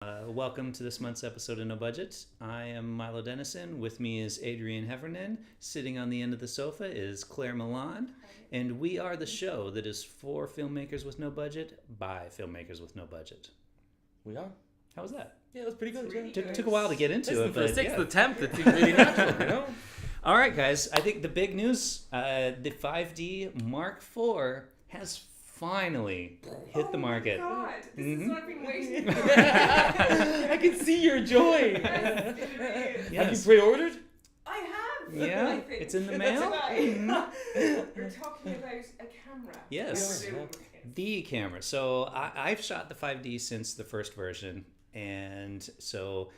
Welcome to this month's episode of No Budget. I am Milo Dennison. With me is Adrienne Heffernan. Sitting on the end of the sofa is Claire Milan. And we are the show that is for filmmakers with no budget, by filmmakers with no budget. We are. How was that? Yeah, it was pretty good. Really took a while to get into it, for but a sixth attempt, it seems really natural, All right, guys. I think the big news, the 5D Mark IV has finally hit the market. Oh my god, this is what I've been waiting for. I can see your joy. Yes, Yes. Have you pre-ordered? I have. Yeah, I think. it's in the mail. We're talking about a camera. Yes. Yeah. The camera. So I've shot the 5D since the first version, and so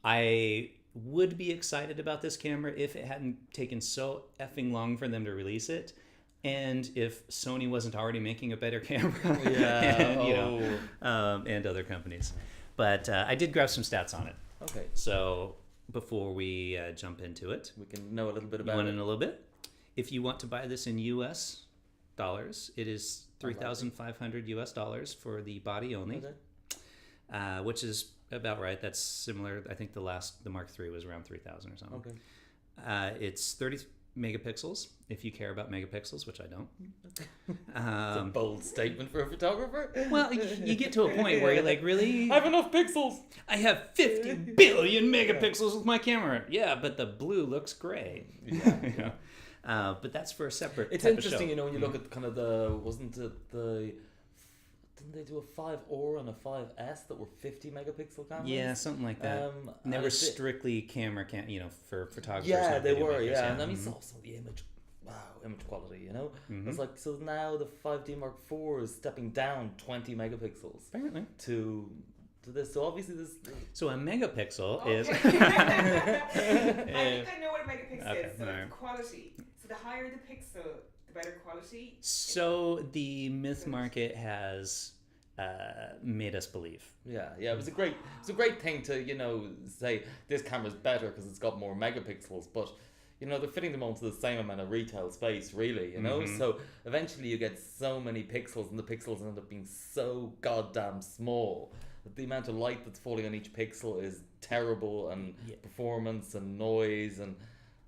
I would be excited about this camera if it hadn't taken so effing long for them to release it. And if Sony wasn't already making a better camera, and other companies. But I did grab some stats on it. Okay. So before we jump into it, We can know a little bit about you want it. to know a little bit? If you want to buy this in U.S. dollars, it is $3,500 US dollars for the body only, Okay. which is about right. That's similar. I think the Mark III was around 3,000 or something. Okay. It's 30 megapixels, if you care about megapixels, which I don't. It's a bold statement for a photographer. Well, you get to a point where you're like, really? I have enough pixels. I have 50 billion megapixels with my camera. Yeah, but the blue looks great. Yeah. But that's for a separate It's type interesting, of show. when you look at kind of didn't they do a 5R and a 5S that were 50 megapixel cameras? Yeah, something like that. And they were strictly camera, for photographers. Yeah, not they video were, makers, yeah. And then we saw also the image quality, It's like, so now the 5D Mark IV is stepping down 20 megapixels Apparently. to this. So obviously this... So a megapixel Okay. is... I think I know what a megapixel Okay, is. So alright. the quality. So the higher the pixel, the better quality. So the myth market has made us believe. Yeah, it was a great thing to, say this camera's better because it's got more megapixels, but they're fitting them onto the same amount of retail space, really, So eventually you get so many pixels, and the pixels end up being so goddamn small that the amount of light that's falling on each pixel is terrible, and performance and noise, and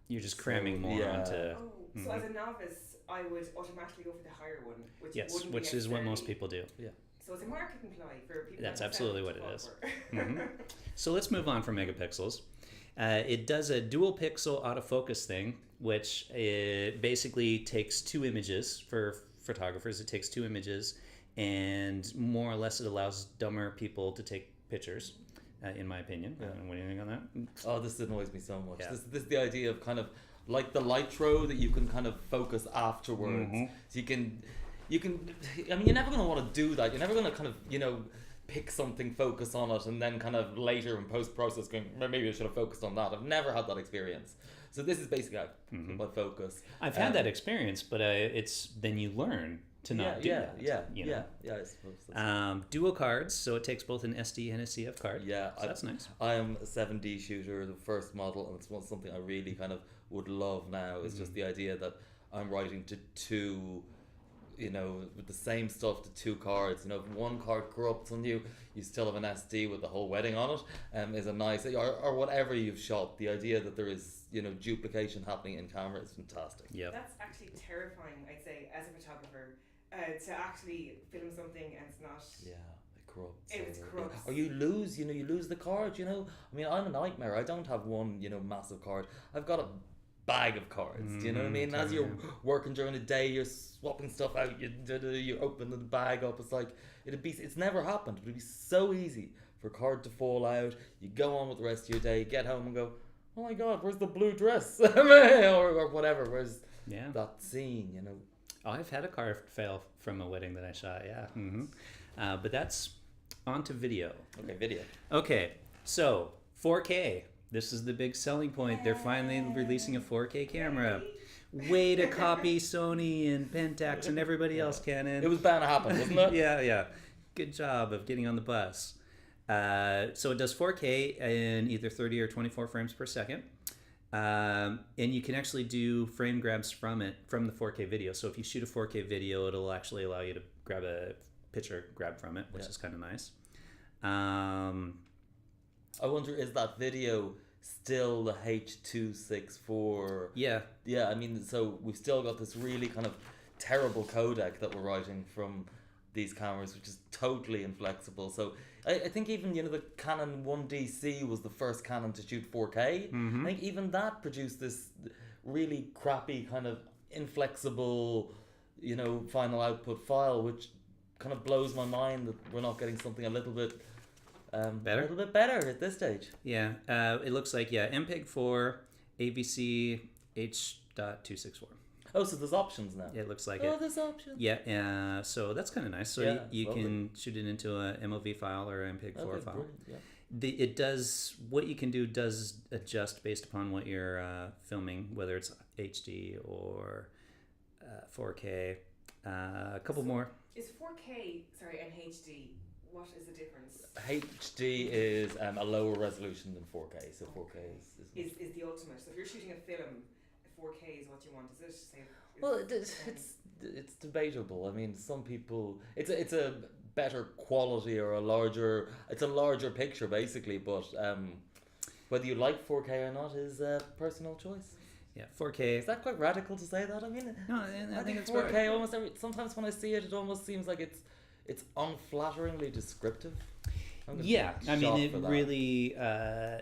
You're just cramming more onto... Oh, so as a novice, I would automatically go for the higher one, which Yes, wouldn't which be is what most necessarily- people do. Yeah. So it's a marketing ploy for people. That's that absolutely sell what it is. for. So let's move on from megapixels. It does a dual pixel autofocus thing, which it basically takes two images for photographers. It takes two images, and more or less it allows dumber people to take pictures, in my opinion. Yeah. What do you think on that? Oh, this annoys me so much. Yeah. This is the idea of kind of like the Lytro that you can kind of focus afterwards. So you can. I mean, you're never going to want to do that. You're never going to kind of pick something, focus on it, and then kind of later in post process going, maybe I should have focused on that. I've never had that experience. So this is basically my focus. I've had that experience, but it's then you learn to not do that. Yeah. I suppose. Dual cards, so it takes both an SD and a CF card. Yeah, so that's nice. I am a 7D shooter, the first model, and it's something I really kind of would love now. It's just the idea that I'm writing to two, with the same stuff to two cards. If one card corrupts on you, you still have an SD with the whole wedding on it. Is a nice, or whatever you've shot. The idea that there is, duplication happening in camera is fantastic. Yeah. That's actually terrifying, I'd say, as a photographer, to actually film something and it's not. Yeah. Corrupts, It's corrupts. or you lose, you lose the card. I mean, I'm a nightmare. I don't have one, massive card. I've got a bag of cards. Do you know what I mean? As you're working during the day, you're swapping stuff out. You open the bag up. It's like it's never happened. It'd be so easy for a card to fall out. You go on with the rest of your day. Get home and go, oh my god, where's the blue dress or whatever? Where's that scene? Oh, I've had a card fail from a wedding that I shot. Yeah. But that's onto video. Okay, video. Okay, so 4K. This is the big selling point. They're finally releasing a 4K camera. Way to copy Sony and Pentax and everybody else, Canon. It was bound to happen, wasn't it? Yeah. Good job of getting on the bus. So it does 4K in either 30 or 24 frames per second. And you can actually do frame grabs from the 4K video. So if you shoot a 4K video, it'll actually allow you to grab a picture grab from it, which is kind of nice. I wonder, is that video still the H.264? Yeah. Yeah, I mean, so we've still got this really kind of terrible codec that we're writing from these cameras, which is totally inflexible. So I think even, the Canon 1DC was the first Canon to shoot 4K. Mm-hmm. I think even that produced this really crappy kind of inflexible, final output file, which kind of blows my mind that we're not getting something a little bit better? A little bit better at this stage. Yeah. It looks like, MPEG-4, AVC H.264. Oh, so there's options now. It looks like Oh, there's options. Yeah, so that's kind of nice. So Yeah, you lovely. can shoot it into a MOV file or an MPEG-4 Okay, file. brilliant, yeah. It does, what you can do does adjust based upon what you're filming, whether it's HD or 4K. A couple more. Is 4K, and HD, what is the difference? HD is a lower resolution than 4K, so 4K is Is the ultimate. So if you're shooting a film, 4K is what you want, is it? well, it's debatable. I mean, some people, it's a better quality or a larger picture basically, but whether you like 4K or not is a personal choice. Yeah, 4K. Is that quite radical to say that? I mean, No, I think it's 4K right. almost sometimes when I see it, it almost seems like it's unflatteringly descriptive. Yeah, I mean, it for that. really,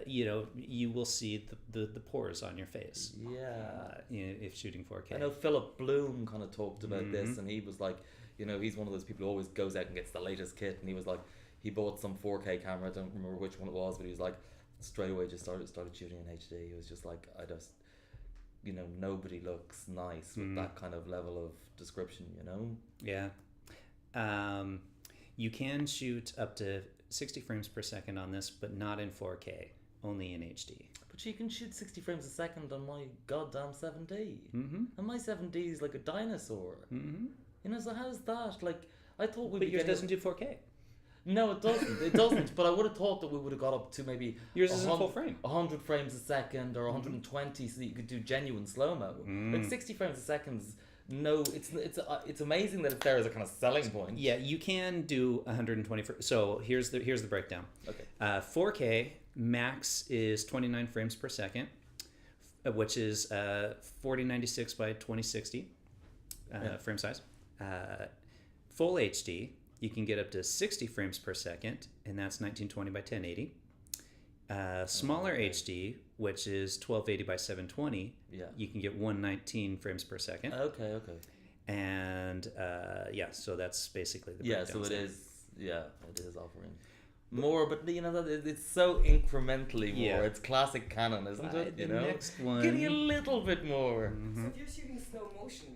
you will see the pores on your face. Yeah. If shooting 4K. I know Philip Bloom kind of talked about this, and he was like, he's one of those people who always goes out and gets the latest kit, and he was like, he bought some 4K camera, I don't remember which one it was, but he was like, straight away just started shooting in HD. He was just like, nobody looks nice with that kind of level of description, Yeah. You can shoot up to 60 frames per second on this, but not in 4K, only in HD. But you can shoot 60 frames a second on my goddamn 7D. Mm-hmm. And my 7D is like a dinosaur. Mm-hmm. So how's that? Like, I thought we'd But be yours getting... doesn't do 4K. No, it doesn't. It doesn't. But I would have thought that we would have got up to maybe Yours is in full frame. 100 frames a second or 120, so that you could do genuine slow-mo. Like 60 frames a second is... No, it's amazing that it's there as a kind of selling point. Yeah, you can do 120. So here's the breakdown. Okay. 4K max is 29 frames per second, which is 4096 by 2060 frame size. Full HD, you can get up to 60 frames per second, and that's 1920 by 1080. Smaller HD, which is 1280 by 720, you can get 119 frames per second. Okay. And so that's basically the breakdown. So it is offering more, but it's so incrementally more. Yeah. It's classic Canon, isn't it? The next one. Getting a little bit more. So if you're shooting slow motion,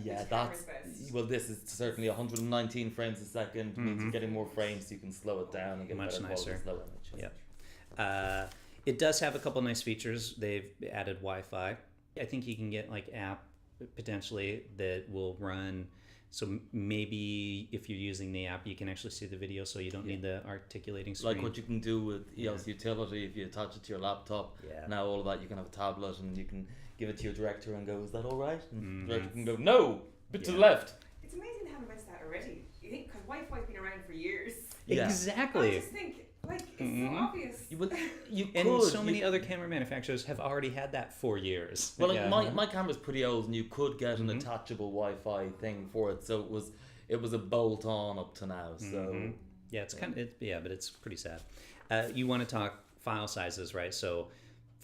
Yeah, which that's camera's best? well. This is certainly 119 frames a second. Means you're getting more frames, so you can slow it down and get Much better quality nicer. slow image. Yeah. It does have a couple nice features. They've added Wi-Fi. I think you can get like app potentially that will run. So maybe if you're using the app, you can actually see the video, so you don't need the articulating screen. Like what you can do with EOS Utility if you attach it to your laptop. Yeah. Now all of that, you can have a tablet and you can give it to your director and go, "Is that all right?" And the director can go, "No, bit to the left." It's amazing they haven't invented that already. You think, because Wi-Fi's been around for years. Yeah. Exactly. I just think, it's so obvious. You And could, so many other camera manufacturers have already had that for years. Well, like my camera's pretty old, and you could get an attachable Wi-Fi thing for it. So it was a bolt-on up to now. So yeah, it's kind of but it's pretty sad. You want to talk file sizes, right? So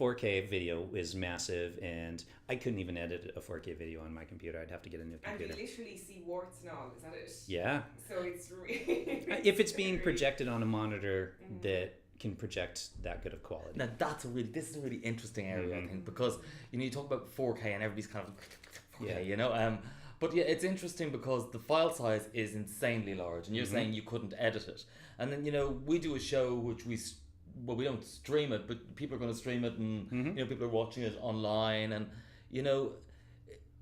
4K video is massive, and I couldn't even edit a 4K video on my computer. I'd have to get a new And you computer. literally see warts and all, is that it? Yeah. So it's really... If it's being projected on a monitor that can project that good of quality. now this is a really interesting area, I think, because you talk about 4K and everybody's kind of 4K, but yeah, it's interesting because the file size is insanely large, and you're saying you couldn't edit it, and then we do a show which we don't stream it, but people are going to stream it, and people are watching it online, and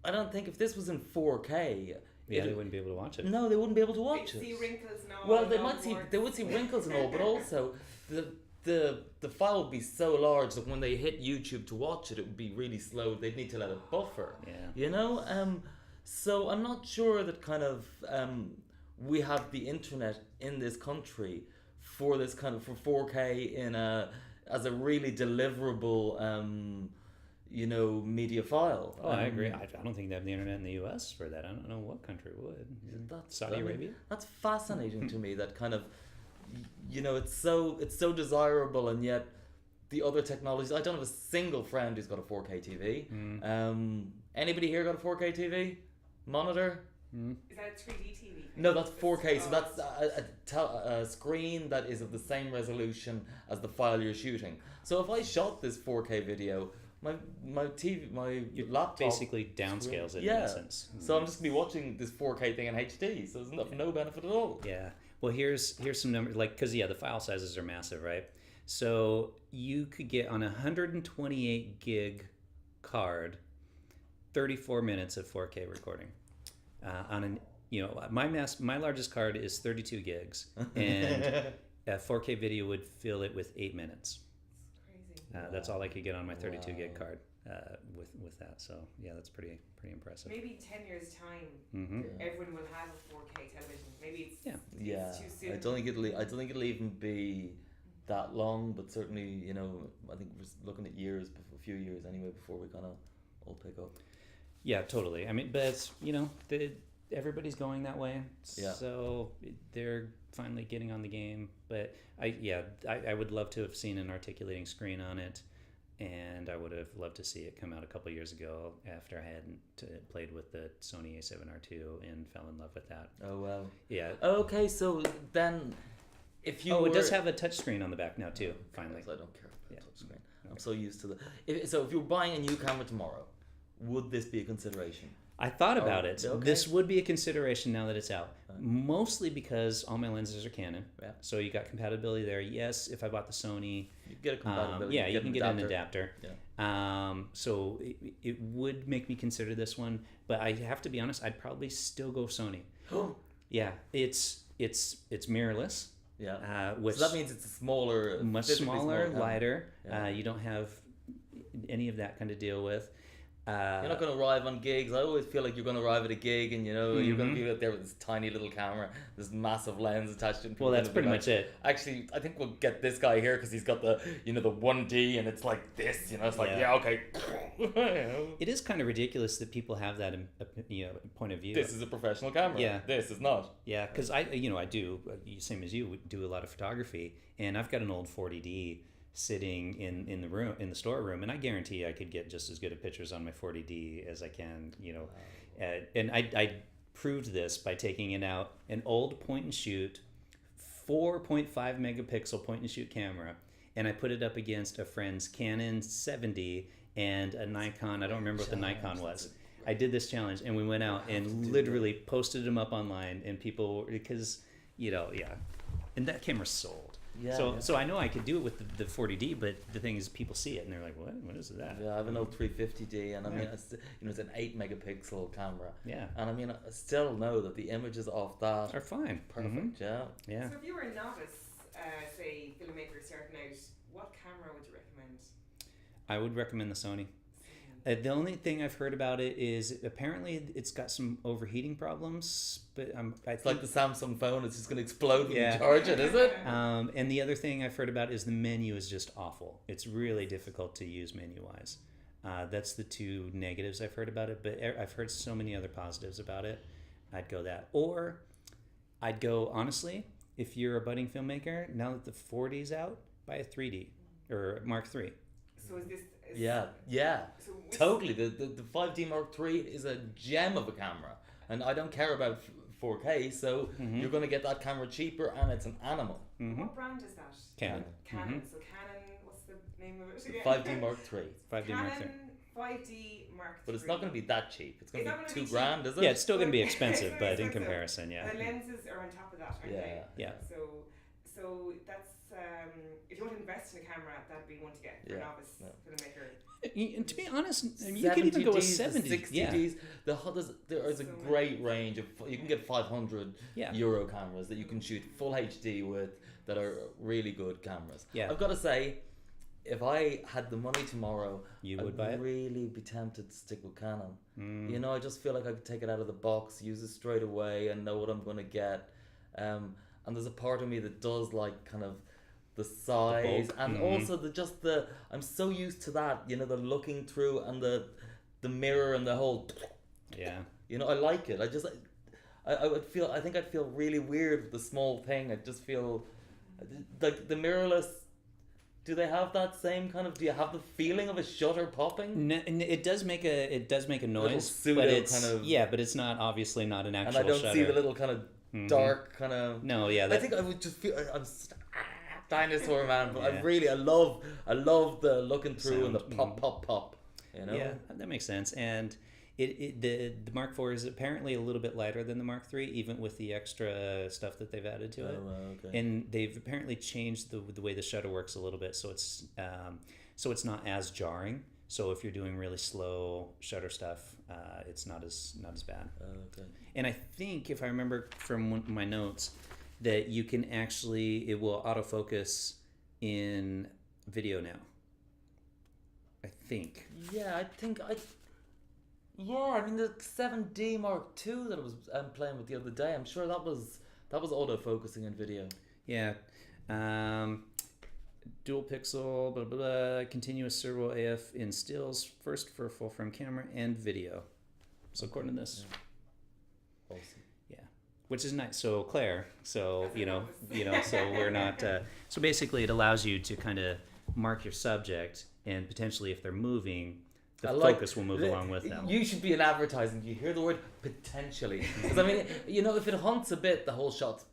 I don't think if this was in 4K, they wouldn't be able to watch it. no, they wouldn't be able to watch They'd it. see wrinkles and all. Well, and all they would see wrinkles and all, but also the file would be so large that when they hit YouTube to watch it, it would be really slow. They'd need to let it buffer. Yeah. So I'm not sure that kind of we have the internet in this country for this kind of for 4K in as a really deliverable media file. Oh, I agree. I don't think they have the internet in the U.S. for that. I don't know what country would. Saudi Arabia. That's fascinating to me. That kind of, it's so desirable, and yet the other technologies. I don't have a single friend who's got a 4K TV. Anybody here got a 4K TV monitor? Is that a 3D TV? No, that's 4K. So that's a screen that is of the same resolution as the file you're shooting. So if I shot this 4K video, my laptop basically downscales it in essence. So I'm just gonna be watching this 4K thing in HD. So there's no benefit at all. Yeah. Well, here's some numbers, because the file sizes are massive, right? So you could get on a 128 gig card 34 minutes of 4K recording. My largest card is 32 gigs, and a 4K video would fill it with 8 minutes. Crazy. That's all I could get on my 32 gig card with that. So yeah, that's pretty impressive. Maybe 10 years time, everyone will have a 4K television. Maybe it's too soon. I don't think it'll even be that long, but certainly I think we're looking at a few years anyway before we kind of all pick up. Yeah, totally. I mean, but it's, everybody's going that way. Yeah. So they're finally getting on the game. But I would love to have seen an articulating screen on it, and I would have loved to see it come out a couple years ago after I hadn't played with the Sony A7R2 and fell in love with that. Oh wow. Yeah. Okay, so then if you it does have a touch screen on the back now too. Finally. I don't care about touch screen. I'm so used to the. If you're buying a new camera tomorrow, would this be a consideration? I thought about it. Okay. This would be a consideration now that it's out. Mostly because all my lenses are Canon. Yeah. So you got compatibility there. Yes, if I bought the Sony, you get a compatibility. you can get an adapter. Yeah. So it would make me consider this one, but I have to be honest, I'd probably still go Sony. Yeah, it's mirrorless. Yeah. Which so that means it's much smaller, lighter. Yeah. You don't have any of that kind of deal with. You're not going to arrive on gigs. I always feel like you're going to arrive at a gig and you're going to be out there with this tiny little camera, this massive lens attached to it. Well, that's pretty much it. Actually, I think we'll get this guy here because he's got the the 1D and it's like this. It's like okay. It is kind of ridiculous that people have that point of view. This is a professional camera. Yeah. This is not. Yeah, because I do same as you do a lot of photography, and I've got an old 40D sitting in the room, in the storeroom, and I guarantee I could get just as good of pictures on my 40D as I can, and I proved this by taking it out, an old point and shoot 4.5 megapixel point and shoot camera, and I put it up against a friend's Canon 70 and a Nikon. I don't remember what the Nikon was. I did this challenge, and we went out and literally posted them up online, and people, because and that camera sold. So I know I could do it with the 40D, but the thing is, people see it and they're like, "What is that?" Yeah, I have an old 350D, and I mean, it's an 8 megapixel camera. Yeah. And I mean, I still know that the images off that are fine. Perfect. Yeah. Yeah. So if you were a novice, say filmmaker starting out, what camera would you recommend? I would recommend the Sony. The only thing I've heard about it is apparently it's got some overheating problems, but it's like the Samsung phone; it's just going to explode when you charge it, is it? And the other thing I've heard about is the menu is just awful. It's really difficult to use menu-wise. That's the two negatives I've heard about it, but I've heard so many other positives about it. I'd go that, or I'd go honestly. If you're a budding filmmaker, now that the 4D's out, buy a 3D or Mark III. So is this? Yeah. So totally. The 5D Mark III is a gem of a camera, and I don't care about 4K, so you're going to get that camera cheaper, and it's an animal. What brand is that? Canon. Canon. So Canon, what's the name of it again? 5D Mark III. 5D Mark III. 5D Mark III. But it's not going to be that cheap. It's going to be $2,000, is it? Yeah, it's still going to be expensive, but in comparison, The lenses are on top of that, aren't they? Yeah. So that's if you want to invest in a camera, that'd be one to get for a novice filmmaker. And to be honest, you could even go with 70. 60Ds. There is a great range of. You can get 500 euro cameras that you can shoot full HD with that are really good cameras. Yeah. I've got to say, if I had the money tomorrow, I'd really be tempted to stick with Canon. I just feel like I could take it out of the box, use it straight away, and know what I'm going to get. and there's a part of me that does like kind of the size and also the I'm so used to that, you know, the looking through and the mirror and the whole, you know, I like it. I would feel, I think I'd feel really weird with the small thing. I'd just feel like the mirrorless. Do they have that same kind of? Do you have the feeling of a shutter popping? No, it does make a noise, pseudo but it's kind of, but it's not obviously not an actual and I don't shutter. see the little kind of dark kind of. No, yeah. I think I would just feel dinosaur man, but I love the looking through and the pop. You know? Yeah, that makes sense. And the Mark IV is apparently a little bit lighter than the Mark III, even with the extra stuff that they've added to it. Okay. And they've apparently changed the way the shutter works a little bit, so it's not as jarring. So if you're doing really slow shutter stuff, it's not as bad. Okay. And I think, if I remember from my notes, that you can actually, it will autofocus in video now. I think. Yeah, I mean, the 7D Mark II that I was playing with the other day, I'm sure that was auto-focusing in video. Yeah. Dual pixel, blah, blah, blah, continuous servo AF in stills, first for full frame camera and video. So according to this. Yeah. Awesome. Yeah. Which is nice. So Claire, so, so we're not, so basically it allows you to kind of mark your subject, and potentially if they're moving, the focus will move along with them. You should be in advertising. You hear the word potentially. Because I mean, you know, if it hunts a bit, the whole shot's,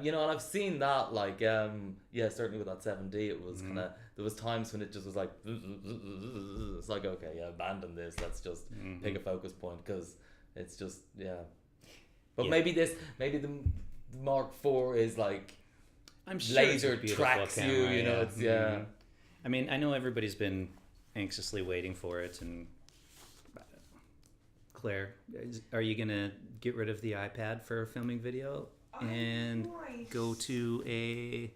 you know, and I've seen that, like, certainly with that 7D, it was kind of, there was times when it just was like, it's like, okay, abandon this. Let's just pick a focus point, because it's just, But maybe the Mark IV is like, I'm sure laser tracks camera, you know, it's, I mean, I know everybody's been anxiously waiting for it, and Claire, are you gonna get rid of the iPad for filming video and go to a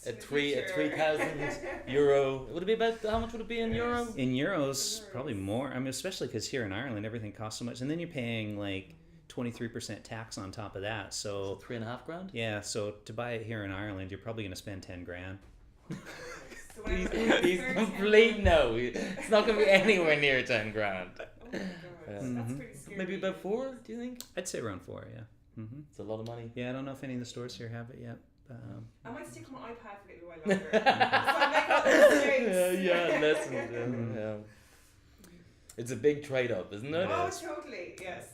3,000 euro? Would it be about, how much would it be in euro? In euros, probably more. I mean, especially because here in Ireland everything costs so much, and then you're paying like 23% tax on top of that. So $3,500. Yeah, so to buy it here in Ireland, you're probably gonna spend 10 grand. He's complete no. It's not going to be anywhere near 10 grand. Oh my god, that's pretty scary. Maybe about 4, do you think? I'd say around 4, yeah. It's a lot of money. Yeah, I don't know if any of the stores here have it yet. I might stick on my iPad for a little while longer. So I make all the mistakes. Listen. It's a big trade-off, isn't it? Oh, totally, yes.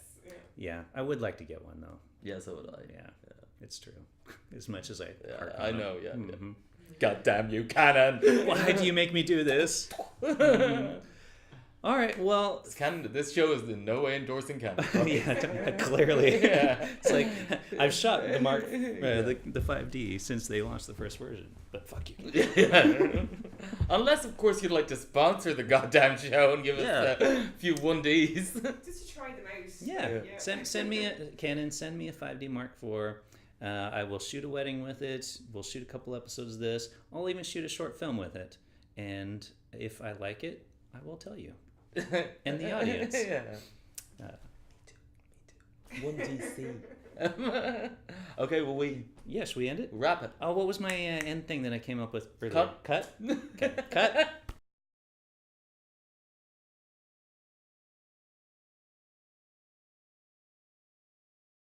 Yeah, I would like to get one though. Yeah, so would I. Yeah, it's true. As much as I I know, yeah. God damn you, Canon! Why do you make me do this? All right, well... This show is in no way endorsing Canon. Clearly. It's like, I've shot the Mark, the 5D since they launched the first version, but fuck you. Unless, of course, you'd like to sponsor the goddamn show and give us a few 1Ds. Just to try them out. Yeah. Send me a Canon, send me a 5D Mark IV. I will shoot a wedding with it. We'll shoot a couple episodes of this. I'll even shoot a short film with it. And if I like it, I will tell you. And the audience. Me too. 1DC. Okay, well, should we end it? Wrap it. Oh, what was my end thing that I came up with? Cut. Cut?